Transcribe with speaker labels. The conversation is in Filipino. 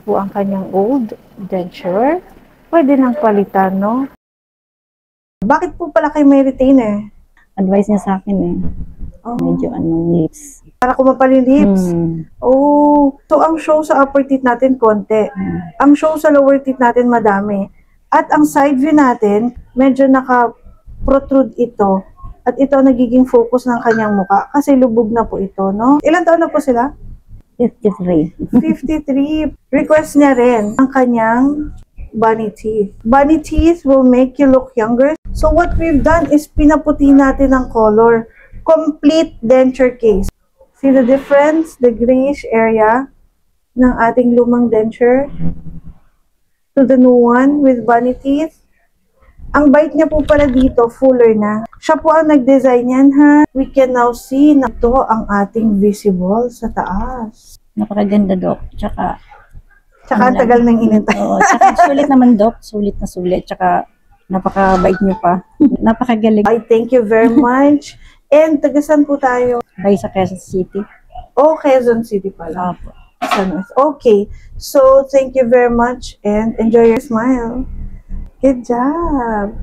Speaker 1: po ang kanyang old denture. Pwede nang palitan, no? Bakit po pala kayo may retainer?
Speaker 2: Advice niya sa akin eh. Medyo lips.
Speaker 1: Para kumapal yung lips? Oh. So, ang show sa upper teeth natin, konti. Ang show sa lower teeth natin, madami. At ang side view natin, medyo naka-protrude ito. At ito ang nagiging focus ng kanyang muka. Kasi lubog na po ito, no? Ilan taon na po sila?
Speaker 2: 53.
Speaker 1: 53. Request niya rin ang kanyang bunny teeth. Bunny teeth will make you look younger. So what we've done is pinaputi natin ang color. Complete denture case. See the difference? The grayish area ng ating lumang denture to the new one with bunny teeth. Ang bite niya po pala dito, fuller na. Siya po ang nag-design yan, ha? We can now see na ito ang ating visible sa taas.
Speaker 2: Napakaganda, Dok. Tsaka
Speaker 1: ang tagal ng inintay.
Speaker 2: Oo, tsaka sulit naman, Dok. Sulit na sulit. Tsaka napakabait niyo pa. Napakagaling.
Speaker 1: I thank you very much. And tagasan po tayo?
Speaker 2: Bay sa Quezon City.
Speaker 1: Oh, Quezon City pala.
Speaker 2: Opo.
Speaker 1: Okay. So, thank you very much and enjoy your smile. Good job.